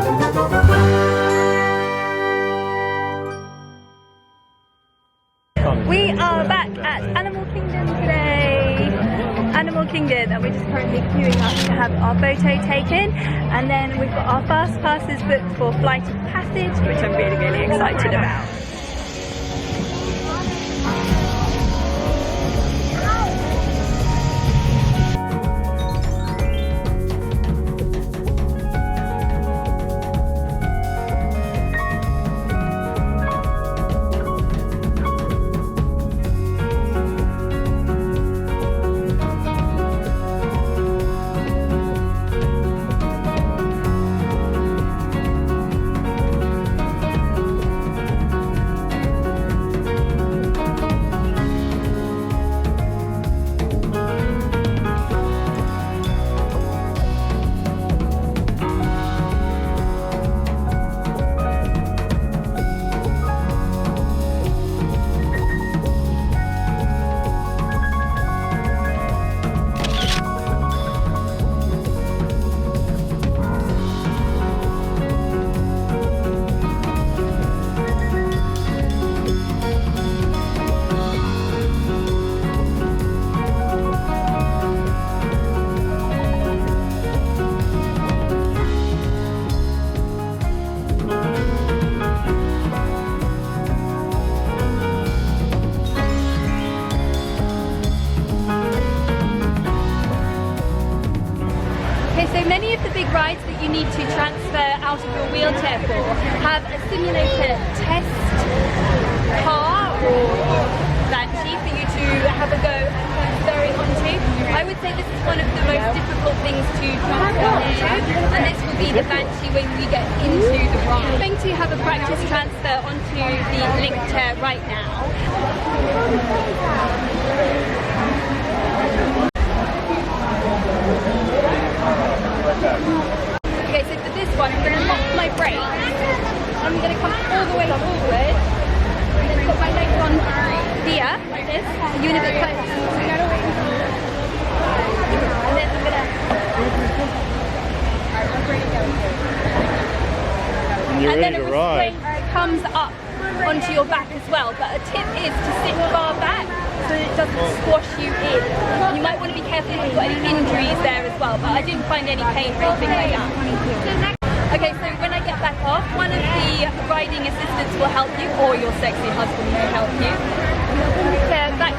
We are back at Animal Kingdom today. Animal Kingdom, and we're just currently queuing up to have our photo taken, and then we've got our fast passes booked for Flight of Passage, which I'm really excited about. So many of the big rides that you need to transfer out of your wheelchair for have a simulator test car or banshee for you to have a go at transferring onto. I would say this is one of the most difficult things to transfer onto, and this will be the banshee when we get into the ride. I'm going to have a practice transfer onto the link chair right now. Okay, so for this one, I'm going to lock my brakes. I'm going to come all the way forward, and then put my legs on here, like this. So you're in a bit close. And then I'm going to... And then a restraint comes up onto your back as well. But a tip is to sit far back so that it doesn't squash you in. You might want to be careful if you've got any injuries there as well, but I didn't find any pain or anything like that. Okay, so when I get back off, one of the riding assistants will help you, or your sexy husband will help you. Chair back.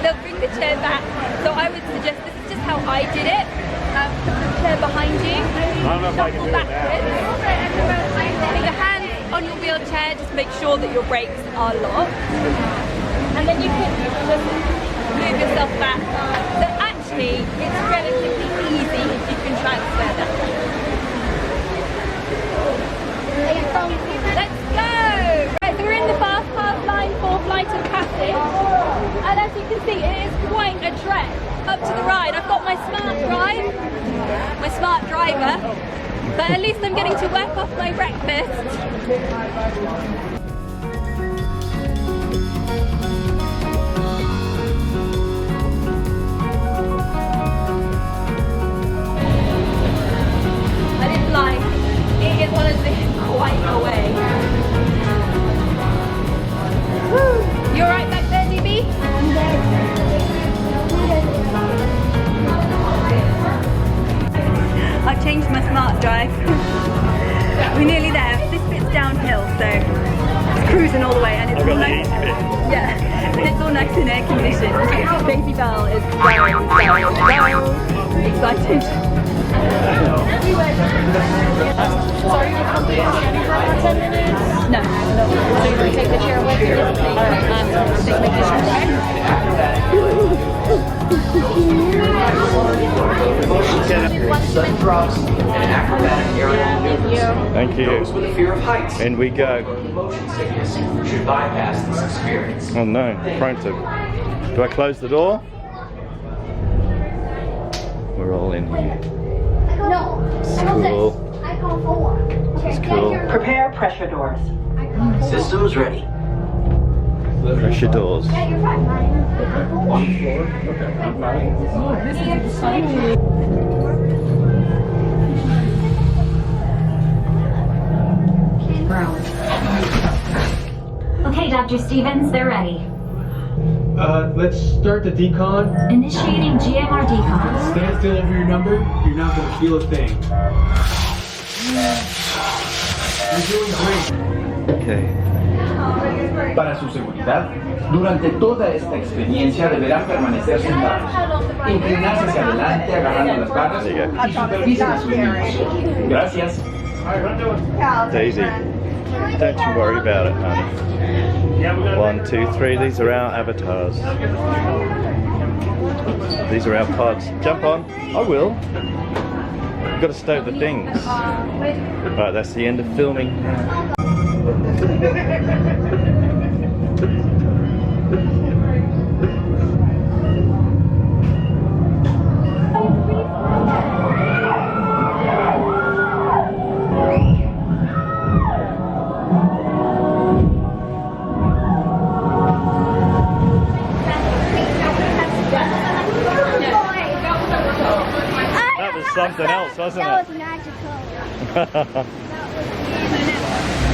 They'll bring the chair back. So I would suggest, this is just how I did it. Put the chair behind you, shuffle backwards. Put your hands on your wheelchair, just make sure that your brakes are locked. And then you can just move yourself back. So actually, it's relatively easy if you can transfer that. Let's go! Right, so we're in the fast pass line for Flight of Passage. And as you can see, it is quite a trek up to the ride. I've got my smart drive, my smart driver, but at least I'm getting to whack off my breakfast. It is honestly quite a way. Woo. You alright back there, DB? I've changed my smart drive. We're nearly there. This bit's downhill, so it's cruising all the way, and it's all nice. Yeah, and it's all nice and air conditioned. Baby Belle is so excited. Sorry, you come to for 10 minutes? No. So you're going to take the chair with you? Just make this Thank you. Those with a fear of heights. In we go. Motion sickness should bypass this experience. Oh no, prone to. Do I close the door? We're all in here. No. It's cool. I call 4. It's cool. Prepare pressure doors. Systems ready. Pressure doors. Yeah, you're fine. Dr. Stevens, they're ready. Let's start the decon. Initiating GMR decon. Stand still over your number. You're not going to feel a thing. You're doing great. Okay. Para su seguridad, durante toda esta experiencia deberán permanecer sentados, inclinarse hacia adelante agarrando las barras y supervisen a sus niños. Gracias. Daisy, don't you worry about it, honey. 1, 2, 3, these are our avatars. These are our pods. Jump on. I will. You've got to stow the things. Right, that's the end of filming. That was something else, wasn't That it? was magical.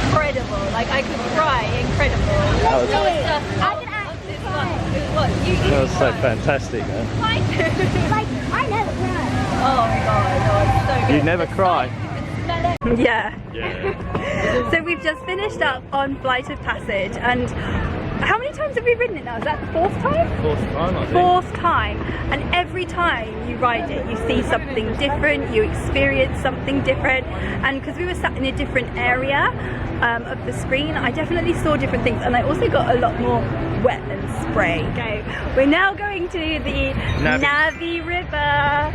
Incredible, like I could cry, incredible. That was- That was just, I could actually cry. That was so fantastic, man. Like, I never cried. Oh my god, that was so good. You never cry. Yeah. Yeah. So we've just finished up on Flight of Passage, and how many times have we ridden it now? Is that the 4th time? 4th time, I think. 4th time, and every time you ride it you see something different, you experience something different, and because we were sat in a different area of the screen, I definitely saw different things, and I also got a lot more wet and spray. Okay, we're now going to the Navi River,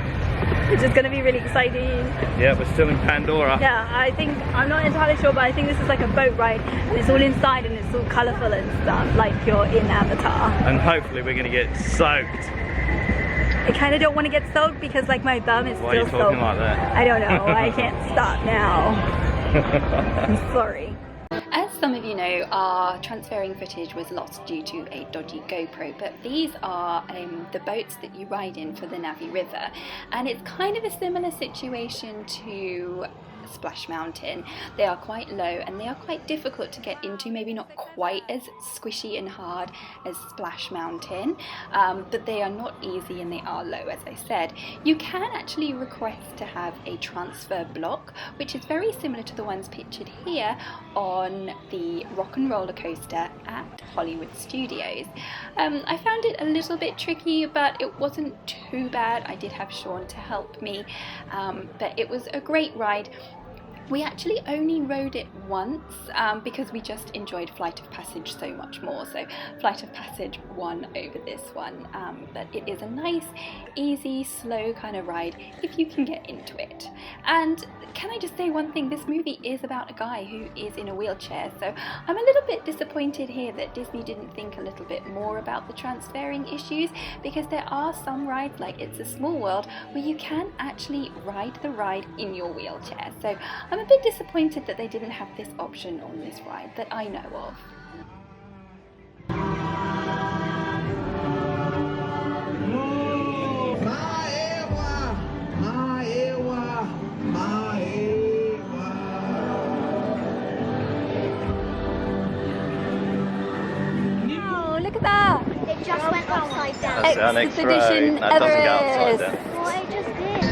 which is going to be really exciting. Yeah, we're still in Pandora. Yeah, I think, I'm not entirely sure, but I think this is like a boat ride, and it's all inside and it's all colourful and stuff, like you're in Avatar. And hopefully we're going to get soaked. I kind of don't want to get soaked because like my bum is Why are you still talking soaked. like that? I don't know, I can't stop now. I'm sorry. As some of you know, our transferring footage was lost due to a dodgy GoPro, but these are the boats that you ride in for the Navi River, and it's kind of a similar situation to Splash Mountain. They are quite low and they are quite difficult to get into, maybe not quite as squishy and hard as Splash Mountain, but they are not easy and they are low, as I said. You can actually request to have a transfer block, which is very similar to the ones pictured here on the Rock and Roller Coaster at Hollywood Studios. I found it a little bit tricky, but it wasn't too bad. I did have Sean to help me, but it was a great ride. We actually only rode it once because we just enjoyed Flight of Passage so much more. So Flight of Passage won over this one. But it is a nice, easy, slow kind of ride if you can get into it. And can I just say one thing? This movie is about a guy who is in a wheelchair. So I'm a little bit disappointed here that Disney didn't think a little bit more about the transferring issues, because there are some rides, like It's a Small World, where you can actually ride the ride in your wheelchair. So I'm a bit disappointed that they didn't have this option on this ride that I know of. Oh, look at that! It just went upside down. That's our next ride. Expedition That doesn't go upside Everest. down. Well, it just did.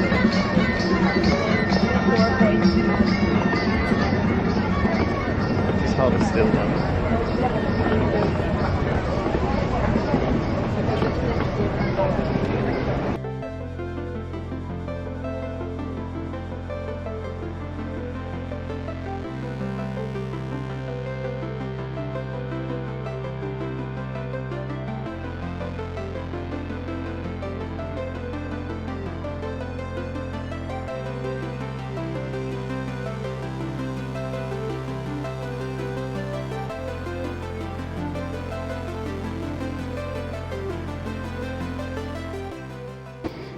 Just hold it still, man.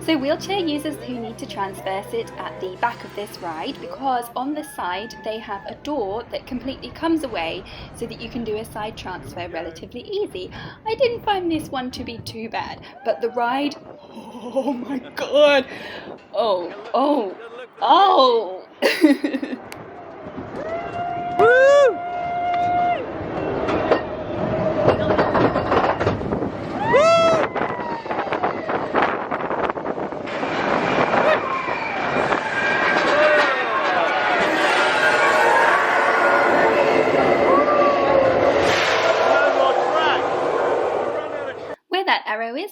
So wheelchair users who need to transfer sit at the back of this ride, because on the side they have a door that completely comes away so that you can do a side transfer relatively easy. I didn't find this one to be too bad, but the ride, oh my god, oh.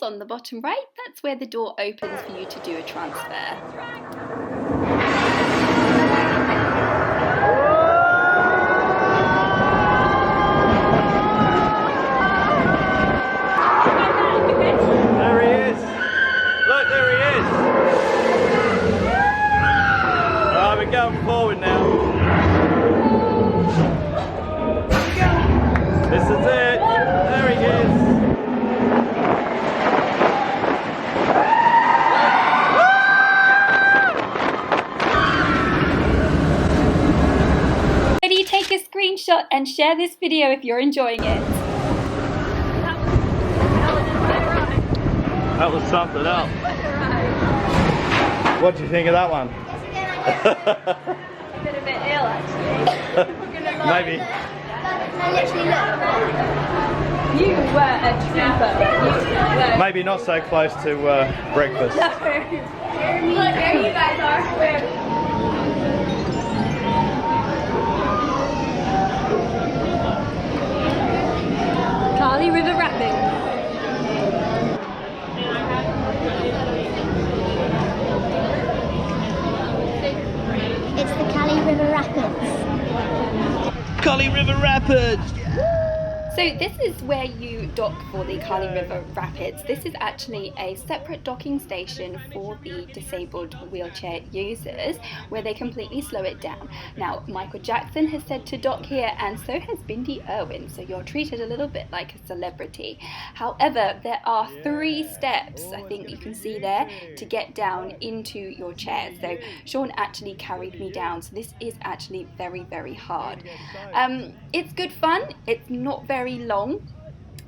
on the bottom right, that's where the door opens for you to do a transfer. There he is. Look, there he is. Alright, we're going forward now. This is it. There he is. Ready, take a screenshot and share this video if you're enjoying it. That was something else. What do you think of that one? Been a bit ill actually. Maybe. No, literally look. You were a trooper. You were. Maybe not so close to breakfast. No. Look, there you guys are. Kali River Rapids. It's the Kali River Rapids. Kali River Rapids! So this is where you dock for the Kali River Rapids. This is actually a separate docking station for the disabled wheelchair users where they completely slow it down. Now, Michael Jackson has said to dock here and so has Bindi Irwin, so you're treated a little bit like a celebrity. However, there are 3 steps, I think you can see there, to get down into your chair. So Sean actually carried me down, so this is actually very, very hard. It's good fun, it's not very long,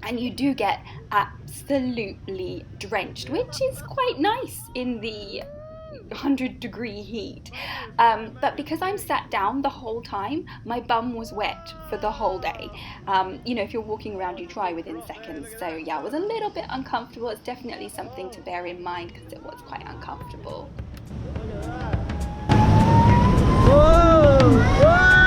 and you do get absolutely drenched, which is quite nice in the 100-degree heat. But because I'm sat down the whole time, my bum was wet for the whole day. You know, if you're walking around, you dry within seconds. So yeah, it was a little bit uncomfortable. It's definitely something to bear in mind because it was quite uncomfortable. Whoa! Whoa!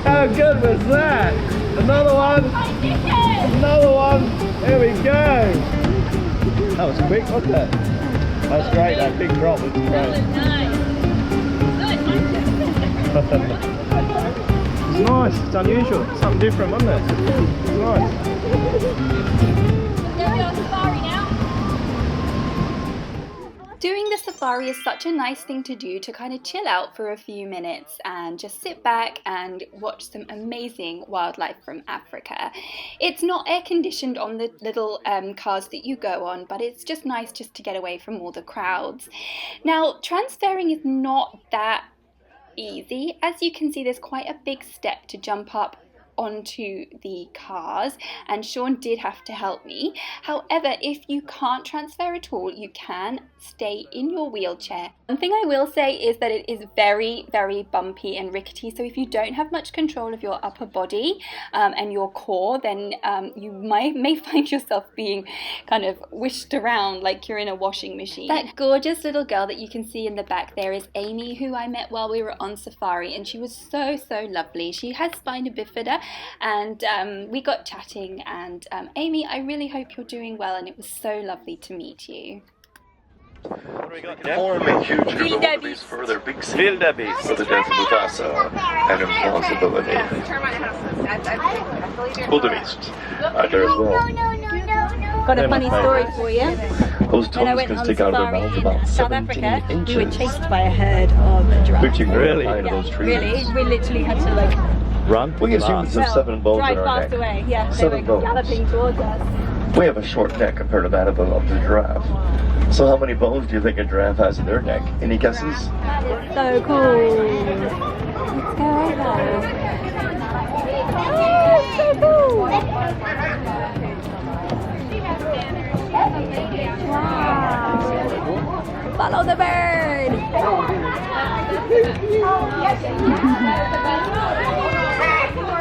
How good was that? Another one. Another one. There we go. That was quick, wasn't it? That was great. That big drop was great. It's nice. It's unusual. Something different, wasn't it? It's nice. Doing the safari is such a nice thing to do to kind of chill out for a few minutes and just sit back and watch some amazing wildlife from Africa. It's not air conditioned on the little cars that you go on, but it's just nice just to get away from all the crowds. Now, transferring is not that easy. As you can see, there's quite a big step to jump up onto the cars, and Sean did have to help me. However, if you can't transfer at all, you can stay in your wheelchair. One thing I will say is that it is very, very bumpy and rickety, so if you don't have much control of your upper body and your core, then you may find yourself being kind of whisked around like you're in a washing machine. That gorgeous little girl that you can see in the back there is Amy, who I met while we were on safari, and she was so lovely. She has spina bifida, and we got chatting, and Amy, I really hope you're doing well, and it was so lovely to meet you. What do we got, Jeff? Forming huge capabilities for their big city. Wildebeest. For the death of Mufasa, an impossibility. Wildebeest are there as well. Got a funny story for you. Those When I tongues went can on stick out of their safari mouths in about South 17 Africa, inches. we were chased by a herd of giraffes. Which you can Really? really? Out of those trees. Really, we literally had to like Run. We get humans have 7 bones drive in our fast neck. away. Yeah, they 7 were bones. galloping towards us. We have a short neck compared to that of the giraffe. So how many bones do you think a giraffe has in their neck? Any guesses? That is so cool. Let's go over. Oh, so cool. Wow. Follow the bird.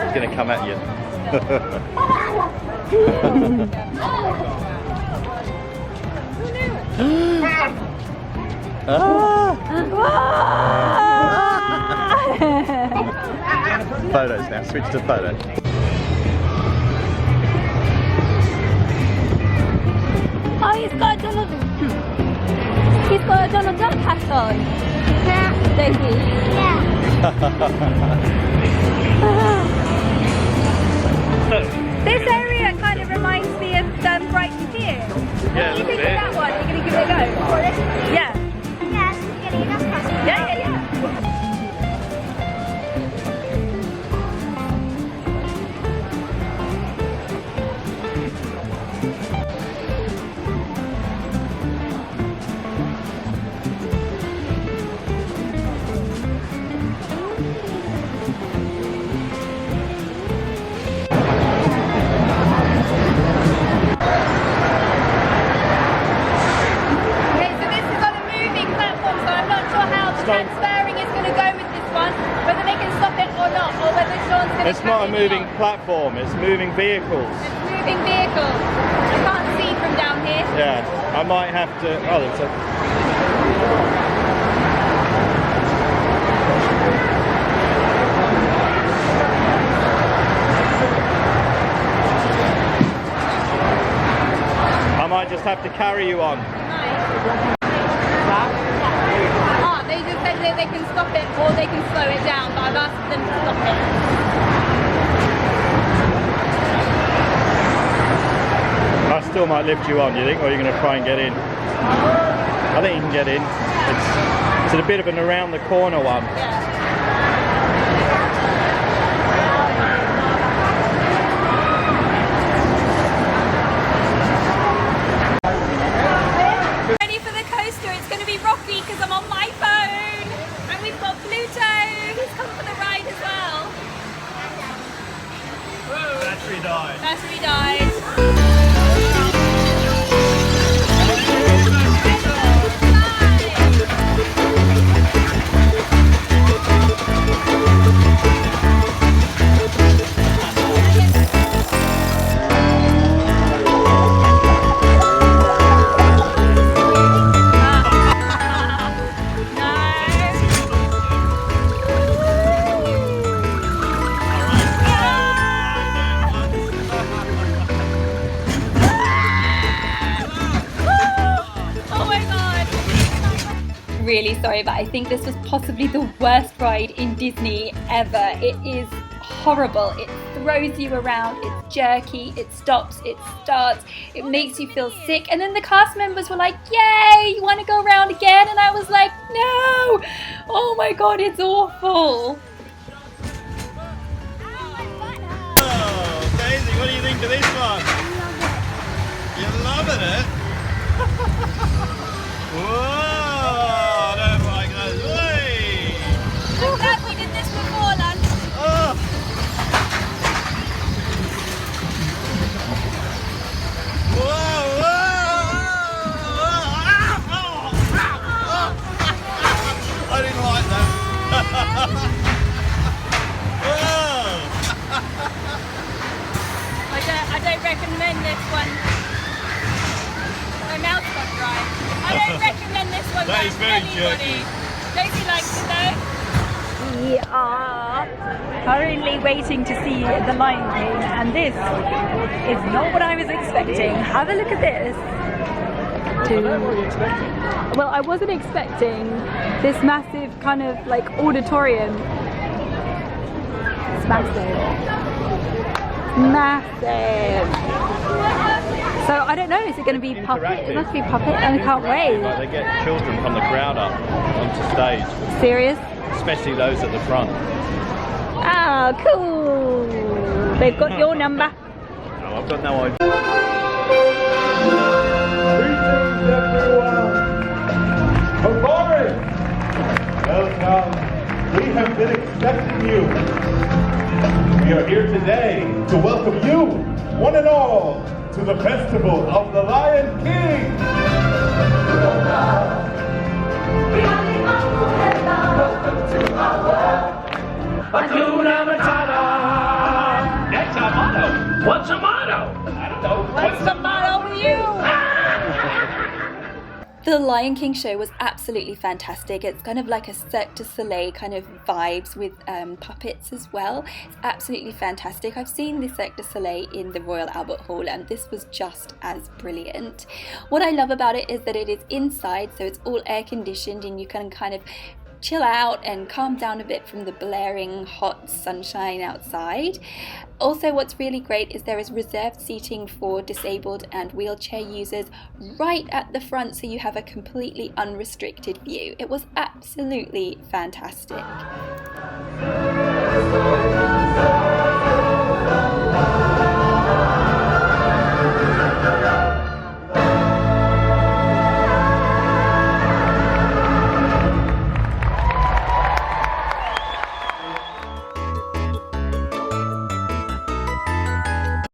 It's going to come at you. Photos now, switch to photo. Oh, he's got a Donald Duck hat on. Don't he? This area kind of reminds me of Brighton Pier. Yeah, What do you think of that one? Are you going to give it a go? Yeah. Yeah. Transferring is going to go with this one, whether they can stop it or not, or whether Sean's going to. It's not a moving platform, it's moving vehicles. It's moving vehicles. I can't see from down here. Yeah, I might have to. Oh, there's a. I might just have to carry you on. They just said that they can stop it or they can slow it down, but I've asked them to stop it. I still might lift you on, do you think, or are you going to try and get in? I think you can get in. It's a bit of an around the corner one. Yeah. It's going to be rocky because I'm on my phone, and we've got Pluto who's come for the ride as well. Battery died. Battery died. Really sorry, but I think this was possibly the worst ride in Disney ever. It is horrible. It throws you around, it's jerky, it stops, it starts, it makes you feel sick. And then the cast members were like, yay, you want to go around again? And I was like, no! Oh my god, it's awful. Oh, Daisy, what do you think of this one? You're loving it? Whoa! I'm glad we did this before lunch. Oh. Whoa, I didn't like that. I don't recommend this one. My mouth got dry. I don't recommend this one That is to very anybody. jerky. Daisy likes it though. We are currently waiting to see the Lion King, and this is not what I was expecting. Have a look at this. Well, I wasn't expecting this massive kind of like auditorium. It's massive. Massive. So I don't know, is it going to be puppet? It must be puppet, and I can't wait. Like they get children from the crowd up onto stage. Serious? Especially those at the front. Ah, cool. They've got your number. No, I've got no idea. Greetings, everyone. Performers! Welcome. We have been expecting you. We are here today to welcome you, one and all, to the festival of the Lion King. Welcome to our world. Hakuna Matata. That's our motto. What's a motto? I don't know. What's the motto with you? The Lion King show was absolutely fantastic. It's kind of like a Cirque du Soleil kind of vibes with puppets as well. It's absolutely fantastic. I've seen the Cirque du Soleil in the Royal Albert Hall and this was just as brilliant. What I love about it is that it is inside, so it's all air conditioned and you can kind of chill out and calm down a bit from the blaring hot sunshine outside. Also, what's really great is there is reserved seating for disabled and wheelchair users right at the front, so you have a completely unrestricted view. It was absolutely fantastic.